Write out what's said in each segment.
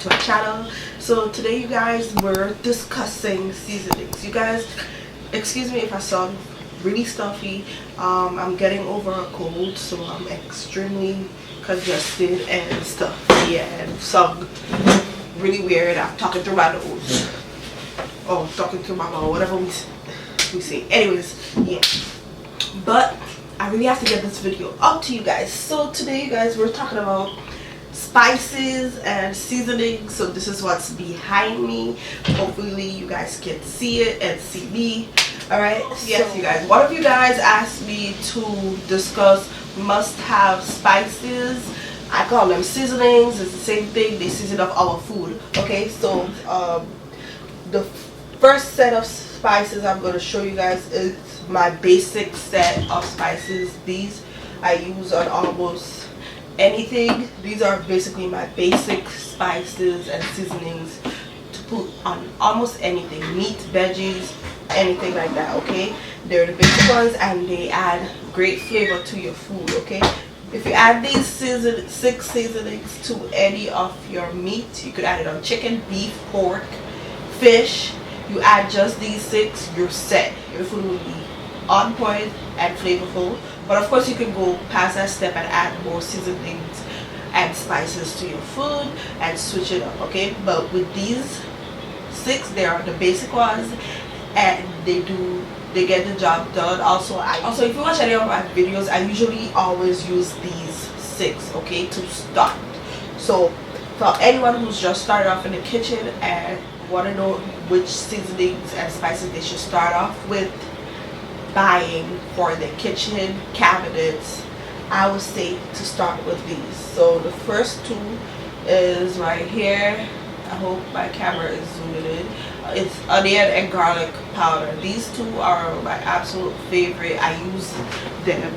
to my channel. So today you guys, we're discussing seasonings. You guys, excuse me if I sound really stuffy. I'm getting over a cold, so I'm extremely congested and stuffy and sound really weird. I'm talking through my nose, or talking through my mouth, whatever we say. Anyways, yeah, but I really have to get this video up to you guys. So today you guys, we're talking about spices and seasonings. So this is what's behind me. Hopefully you guys can see it and see me. Alright, yes, so you guys, one of you guys asked me to discuss must-have spices. I call them seasonings. It's the same thing, they season up our food. Okay, so the first set of spices I'm going to show you guys is my basic set of spices. These I use on almost anything. These are basically my basic spices and seasonings to put on almost anything, meat, veggies, anything like that. Okay, they're the basic ones and they add great flavor to your food. Okay, if you add these 6 seasonings to any of your meat, you could add it on chicken, beef, pork, fish. You add just these 6, you're set. Your food will be on point and flavorful. But of course you can go past that step and add more seasonings and spices to your food and switch it up. Okay, but with these 6, they are the basic ones and they get the job done. Also if you watch any of my videos, I usually always use these 6, okay, to start. So for anyone who's just started off in the kitchen and want to know which seasonings and spices they should start off with buying for the kitchen cabinets, I would say to start with these. So the first 2 is right here. I hope my camera is zooming in. It's onion and garlic powder. These 2 are my absolute favorite. I use them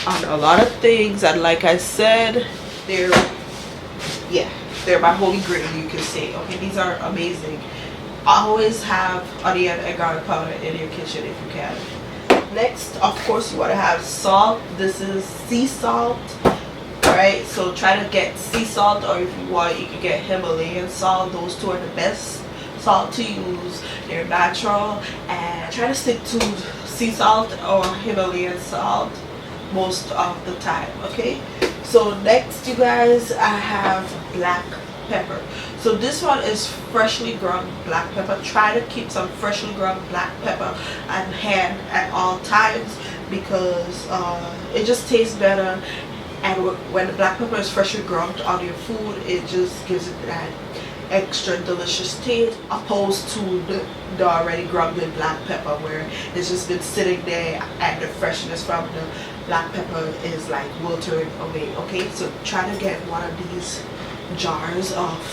on a lot of things, and like I said, they're my holy grail, you can say. Okay, these are amazing. Always have onion and garlic powder in your kitchen if you can. Next, of course, you want to have salt. This is sea salt. Alright, so try to get sea salt, or if you want, you can get Himalayan salt. Those 2 are the best salt to use. They're natural, and try to stick to sea salt or Himalayan salt most of the time. Okay, so next, you guys, I have black pepper. So this one is freshly ground black pepper. Try to keep some freshly ground black pepper at hand at all times, because it just tastes better. And when the black pepper is freshly ground on your food, it just gives it that extra delicious taste, opposed to the already grounded black pepper where it's just been sitting there and the freshness from the black pepper is like wiltering away. Okay, so try to get one of these jars of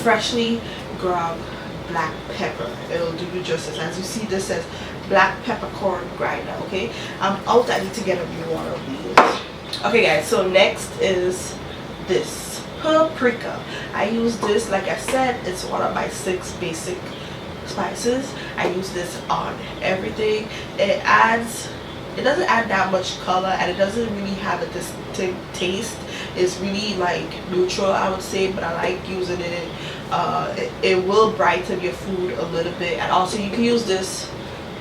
freshly ground black pepper. It'll do you justice. As you see, this says black peppercorn grinder. Okay, I'm out. I need to get a new one of these. Okay guys, so next is this paprika. I use this, like I said, it's one of my 6 basic spices. I use this on everything. It doesn't add that much color, and it doesn't really have a distinct taste. It's really like neutral, I would say, but I like using it. It will brighten your food a little bit, and also you can use this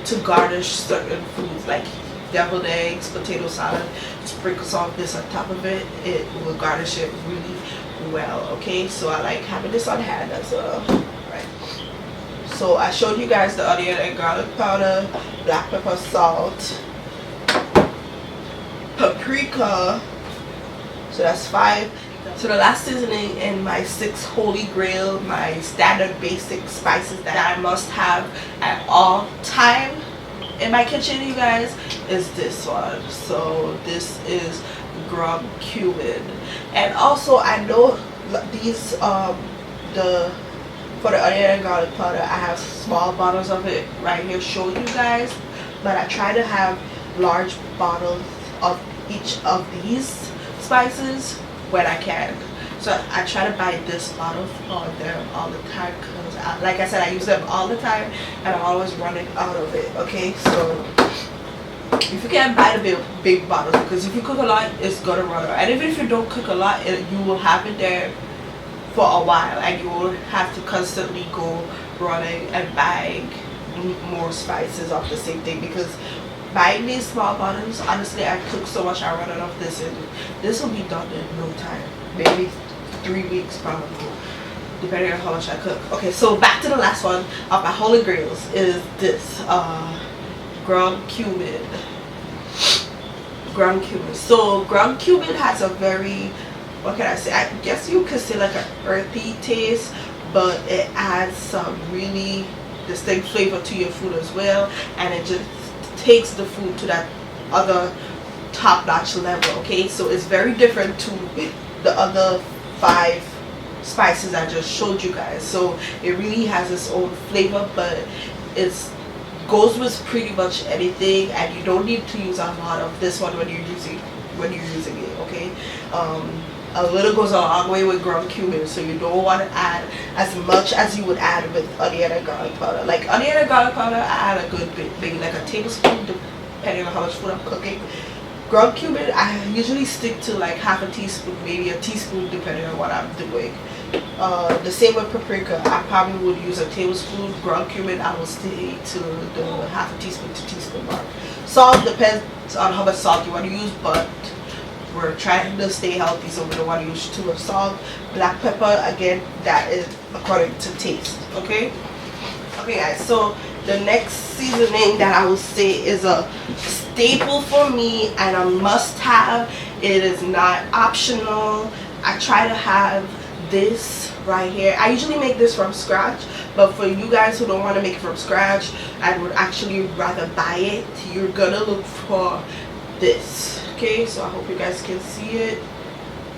to garnish certain foods like deviled eggs, potato salad. Sprinkle some of this on top of it. It will garnish it really well. Okay, so I like having this on hand as well. Right, so I showed you guys the onion and garlic powder, black pepper, salt, paprika. So that's 5. So the last seasoning in my 6 holy grail, my standard basic spices that I must have at all time in my kitchen, you guys, is this one. So this is ground cumin. And also I know these for the onion and garlic powder, I have small bottles of it right here showing you guys, but I try to have large bottles of each of these spices when I can. So I try to buy this bottle for them all the time, because like I said, I use them all the time and I'm always running out of it. Okay, so if you can't buy the big bottles, because if you cook a lot, it's gonna run out. And even if you don't cook a lot, you will have it there for a while, and you will have to constantly go running and buying more spices of the same thing, because buying these small bottles, honestly, I cook so much, I run out of this, and this will be done in no time, maybe 3 weeks probably, depending on how much I cook. Okay, so back to the last one of my holy grails is this ground cumin. Ground cumin. So ground cumin has a very, what can I say, I guess you could say like an earthy taste, but it adds some really distinct flavor to your food as well, and it just takes the food to that other top-notch level. Okay, so it's very different to the other 5 spices I just showed you guys. So it really has its own flavor, but it's goes with pretty much anything, and you don't need to use a lot of this one when you're using it. Okay, a little goes a long way with ground cumin, so you don't want to add as much as you would add with onion and garlic powder. Like onion and garlic powder, I add a good bit, maybe like a tablespoon, depending on how much food I'm cooking. Ground cumin, I usually stick to like half a teaspoon, maybe a teaspoon, depending on what I'm doing. The same with paprika, I probably would use a tablespoon. Ground cumin, I will stay to the half a teaspoon to teaspoon mark. Salt depends on how much salt you want to use, but we're trying to stay healthy, so we don't want to use too much salt. Black pepper, again, that is according to taste. Okay guys, so the next seasoning that I would say is a staple for me and a must-have. It is not optional. I try to have this right here. I usually make this from scratch, but for you guys who don't want to make it from scratch, I would actually rather buy it. You're gonna look for this. Okay, so I hope you guys can see it.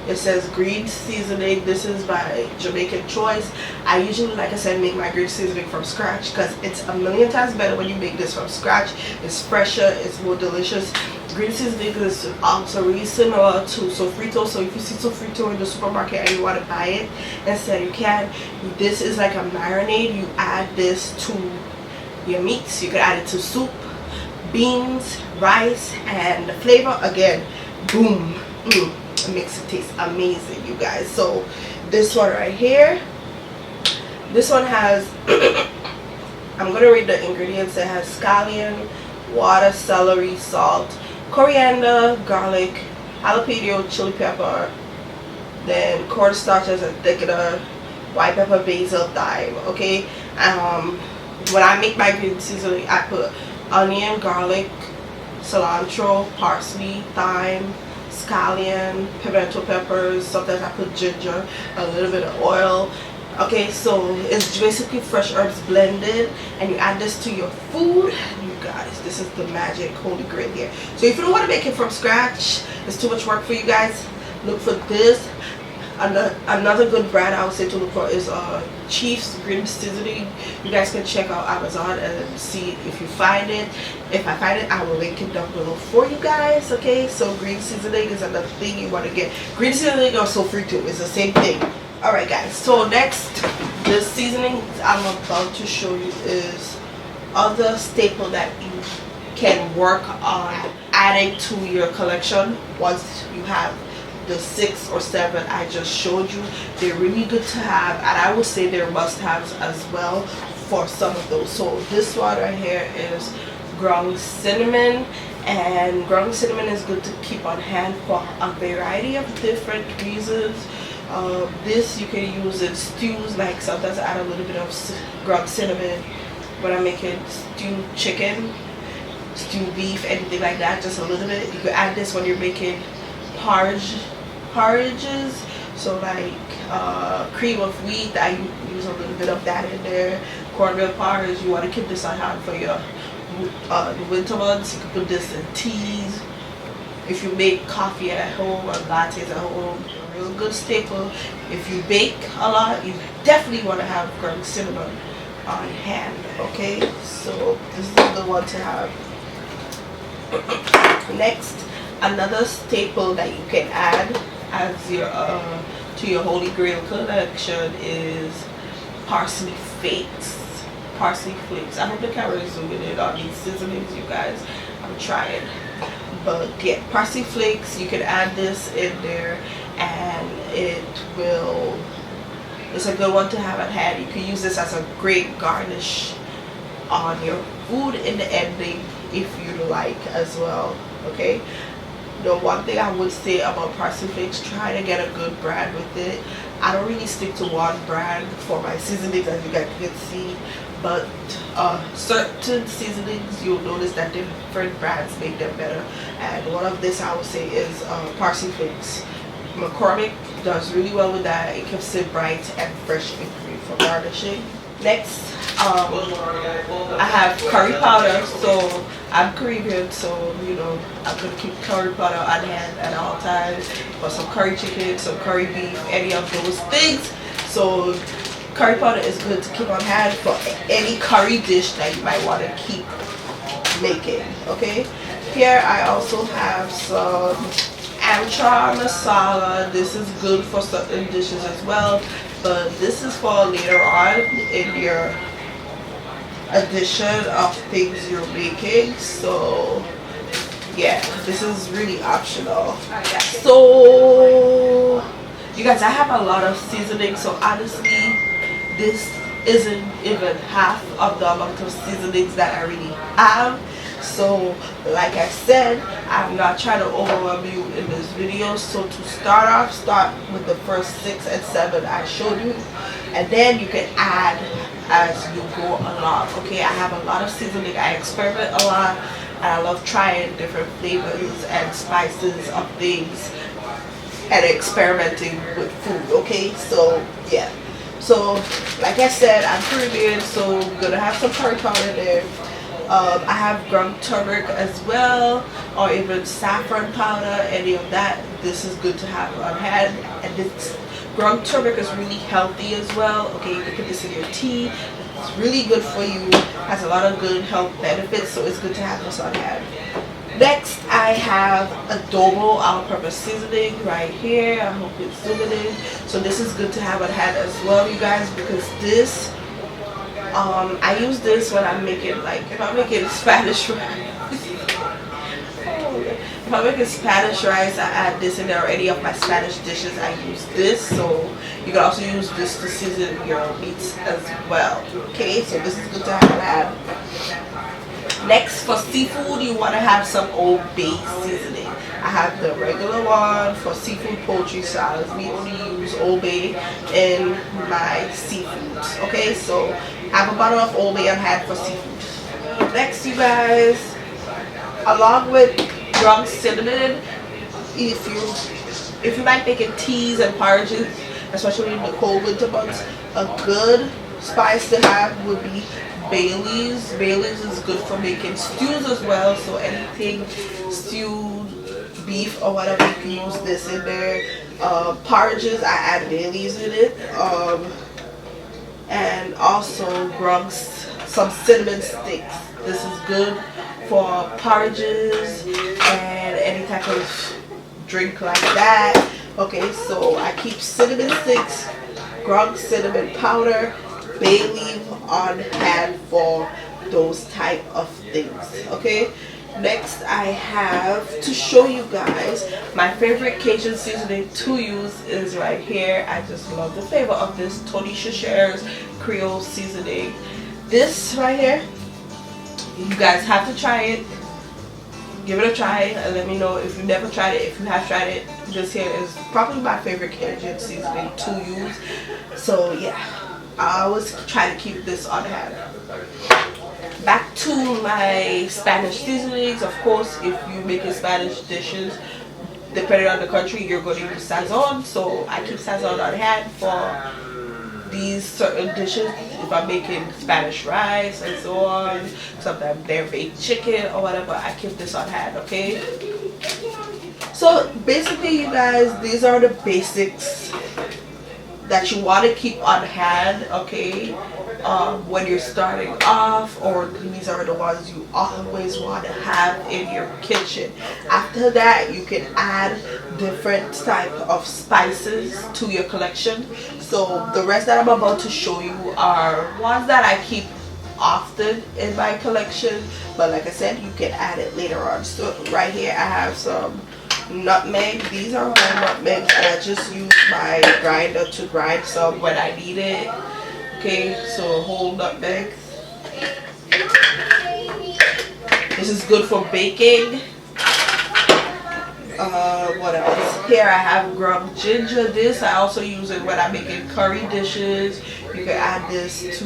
It says green seasoning. This is by Jamaican Choice. I usually, like I said, make my green seasoning from scratch because it's a million times better when you make this from scratch. It's fresher, it's more delicious. Green seasoning is also really similar to sofrito. So if you see sofrito in the supermarket and you want to buy it instead, you can. This is like a marinade. You add this to your meats. You can add it to soup, beans, rice, and the flavor, again, boom, it makes it taste amazing, you guys. So this one right here, this one has I'm gonna read the ingredients. It has scallion, water, celery, salt, coriander, garlic, jalapeno, chili pepper, then cornstarch as a thickener, white pepper, basil, thyme. Okay, when I make my green seasoning, I put onion, garlic, cilantro, parsley, thyme, scallion, pimento peppers. Sometimes I put ginger, a little bit of oil. Okay, so it's basically fresh herbs blended, and you add this to your food. You guys, this is the magic holy grail here. So if you don't want to make it from scratch, it's too much work for you guys, look for this. Another good brand I would say to look for is Chief's Green Seasoning. You guys can check out Amazon and see if you find it. If I find it, I will link it down below for you guys. Okay, so green seasoning is another thing you want to get. Green seasoning or sofrito is the same thing. Alright guys, so next, the seasoning I'm about to show you is other staple that you can work on adding to your collection once you have the 6 or 7 I just showed you. They're really good to have, and I would say they're must-haves as well for some of those. So this one right here is ground cinnamon, and ground cinnamon is good to keep on hand for a variety of different reasons. This you can use in stews, like sometimes I add a little bit of ground cinnamon when I'm making stewed chicken, stewed beef, anything like that, just a little bit. You can add this when you're making porridges, so like cream of wheat, I use a little bit of that in there. Cornmeal Powders, you want to keep this on hand for your winter months. You can put this in teas. If you make coffee at home or lattes at home, a real good staple. If you bake a lot, you definitely want to have ground cinnamon on hand. Okay, so this is the one to have. Next, another staple that you can add as your to your holy grail collection is parsley flakes. Parsley flakes. I hope the camera is zooming in on these seasonings, you guys. I'm trying, but yeah, parsley flakes. You can add this in there, and it will It's a good one to have at hand. You can use this as a great garnish on your food in the ending if you like as well. Okay, the one thing I would say about parsley flakes, try to get a good brand with it. I don't really stick to one brand for my seasonings, as you guys can see, but certain seasonings you'll notice that different brands make them better, and one of this I would say is parsley flakes. McCormick does really well with that. It keeps it bright and fresh and green for garnishing. Next, I have curry powder. So I'm Caribbean, so you know I'm gonna keep curry powder on hand at all times for some curry chicken, some curry beef, any of those things. So curry powder is good to keep on hand for any curry dish that you might want to keep making. Okay, here I also have some masala. This is good for certain dishes as well, but this is for later on in your addition of things you're making. So yeah, this is really optional. So you guys, I have a lot of seasoning, so honestly this isn't even half of the amount of seasonings that I really have. So like I said, I'm not trying to overwhelm you in this video. So to start off, start with the first 6 and 7 I showed you, and then you can add as you go along. Okay, I have a lot of seasoning. I experiment a lot, and I love trying different flavors and spices of things and experimenting with food. Okay, so yeah, so like I said, I'm Caribbean, so we're gonna have some curry powder there. I have ground turmeric as well, or even saffron powder, any of that. This is good to have on hand, and this ground turmeric is really healthy as well. Okay, you can put this in your tea. It's really good for you, has a lot of good health benefits, so it's good to have this on hand. Next, I have Adobo all-purpose seasoning right here. I hope it's zooming in. So this is good to have on hand as well, you guys, because this I use this when I'm making, like, if I'm making Spanish rice. If I'm making Spanish rice, I add this in there, or any of my Spanish dishes, I use this. So you can also use this to season your meats as well. Okay, so this is good to have on hand. Next, for seafood, you want to have some Old Bay seasoning. I have the regular one for seafood, poultry, salads. We only use Old Bay in my seafoods. Okay, so I have a bottle of Old Bay on hand for seafood. Next, you guys, along with ground cinnamon, if you like making teas and porridges, especially in the cold winter months, a good spice to have would be Bailey's. Bailey's is good for making stews as well. So anything stewed beef or whatever, you can use this in there. Porridges, I add Bailey's in it. And also some cinnamon sticks. This is good for porridges and any type of drink like that. Okay, so I keep cinnamon sticks, ground cinnamon powder, bay leaf on hand for those type of things. Okay, next I have to show you guys my favorite Cajun seasoning to use is right here. I just love the flavor of this Tony Chacher's Creole Seasoning. This right here, you guys have to try it. Give it a try and let me know if you've never tried it. If you have tried it, this here is probably my favorite Cajun seasoning to use. So yeah, I always try to keep this on hand. Back to my Spanish seasonings. Of course, if you making Spanish dishes, depending on the country, you're going to use sazon. So I keep sazon on hand for these certain dishes. If I'm making Spanish rice and so on, sometimes they're baked chicken or whatever, I keep this on hand. Okay, so basically, you guys, these are the basics that you want to keep on hand. Okay, when you're starting off, or these are the ones you always want to have in your kitchen. After that, you can add different type of spices to your collection. So the rest that I'm about to show you are ones that I keep often in my collection, but like I said, you can add it later on. So right here I have some nutmeg. These are whole nutmegs, and I just use my grinder to grind some when I need it. Okay, so whole nutmeg. This is good for baking. What else? Here I have ground ginger. This I also use it when I'm making curry dishes. You can add this to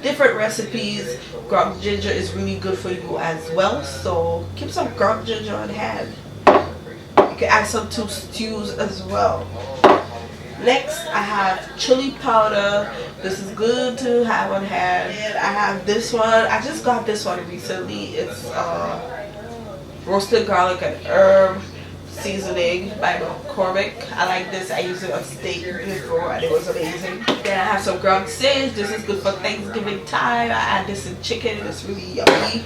different recipes. Ground ginger is really good for you as well, so keep some ground ginger on hand. You can add some to stews as well. Next I have chili powder. This is good to have on hand. And I have this one. I just got this one recently. It's roasted garlic and herb seasoning by McCormick. I like this. I used it on steak before and it was amazing. Then I have some ground sage. This is good for Thanksgiving time. I add this in chicken. It's really yummy.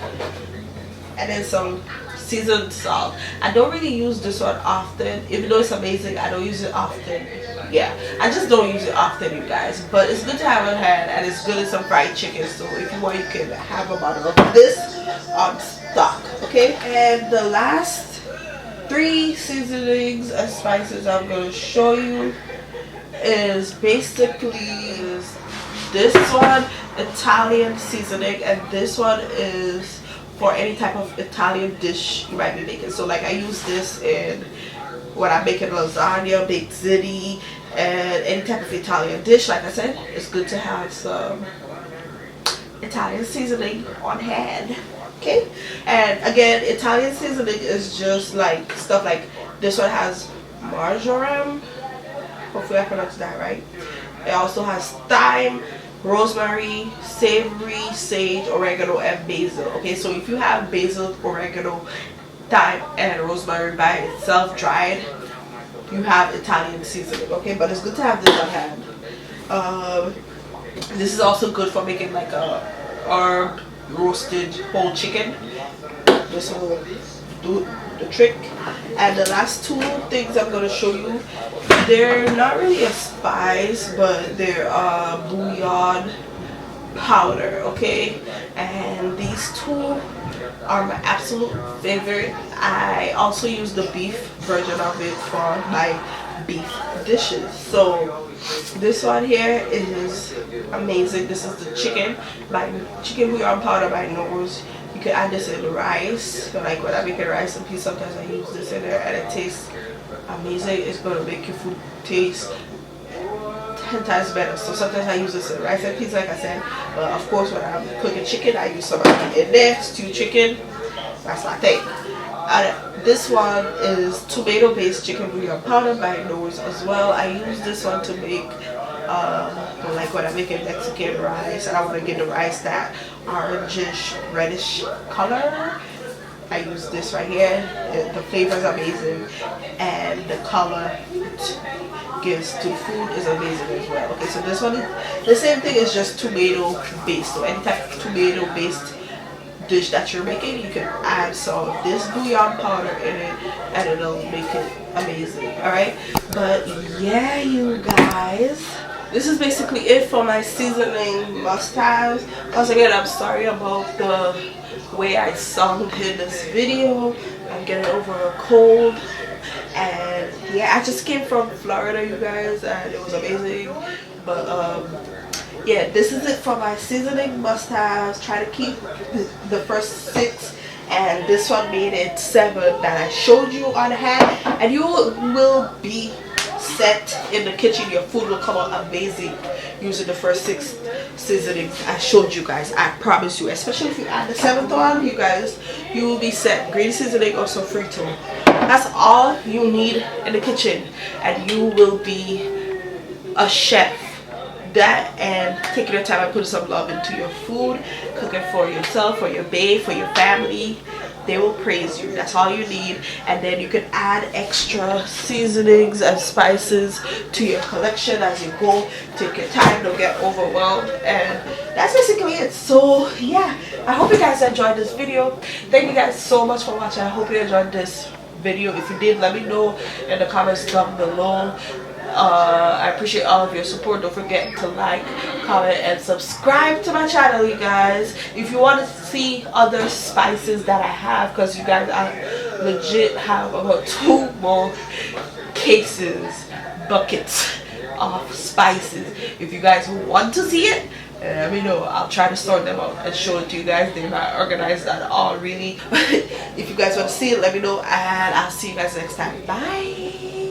And then some seasoned salt. I don't really use this one often. Even though it's amazing, I don't use it often. Yeah, I just don't use it often, you guys. But it's good to have on hand, and it's good in some fried chicken. So if you want, you can have a bottle of this on stock. Okay, and the last 3 seasonings and spices I'm going to show you is basically this one, Italian seasoning, and this one is for any type of Italian dish you might be making. So like I use this in when I'm making lasagna, baked ziti, and any type of Italian dish. Like I said, it's good to have some Italian seasoning on hand. Okay, and again, Italian seasoning is just like stuff like this one has marjoram. Hopefully I pronounced that right. It also has thyme, rosemary, savory, sage, oregano, and basil. Okay, so if you have basil, oregano, thyme, and rosemary by itself dried, you have Italian seasoning. Okay, but it's good to have this on hand. This is also good for making like a herb roasted whole chicken. This will do the trick. And the last 2 things I'm going to show you, they're not really a spice, but they're bouillon powder. Okay, and these 2 are my absolute favorite. I also use the beef version of it for my beef dishes. So this one here is amazing. This is the chicken bouillon powder by Nose. You can add this in rice. So like when I make a rice and peas, sometimes I use this in there and it tastes amazing. It's going to make your food taste 10 times better. So sometimes I use this in rice and peas, like I said. But of course, when I'm cooking chicken, I use some of it in there. Stewed chicken, that's my thing. This one is tomato based chicken bouillon powder by Nose as well. I use this one to make like when I'm making Mexican rice and I want to get the rice that orangish reddish color. I use this right here. The flavor is amazing and the color it gives to food is amazing as well. Okay, so this one is the same thing, is just tomato based. So any type of tomato based dish that you're making, you can add some of this bouillon powder in it and it'll make it amazing. Alright, but yeah, you guys, this is basically it for my seasoning must-haves. Once again, I'm sorry about the way I sound in this video. I'm getting over a cold, and yeah, I just came from Florida, you guys, and it was amazing. But yeah, this is it for my seasoning must-haves. Try to keep the first 6, and this one made it 7 that I showed you on hand, and you will be set in the kitchen. Your food will come out amazing using the first 6 seasonings I showed you guys. I promise you, especially if you add the 7th one, you guys, you will be set. Green seasoning or sofrito. That's all you need in the kitchen, and you will be a chef. That and taking your time and putting some love into your food, cooking for yourself, for your babe, for your family, they will praise you. That's all you need. And then you can add extra seasonings and spices to your collection as you go. Take your time, don't get overwhelmed, and that's basically it. So yeah, I hope you guys enjoyed this video. Thank you guys so much for watching. I hope you enjoyed this video. If you did, let me know in the comments down below. I appreciate all of your support. Don't forget to like, comment, and subscribe to my channel, you guys. If you want to see other spices that I have, because you guys legit have about 2 more buckets of spices. If you guys want to see it, let me know. I'll try to sort them out and show it to you guys. They're not organized at all, really. If you guys want to see it, let me know, and I'll see you guys next time. Bye.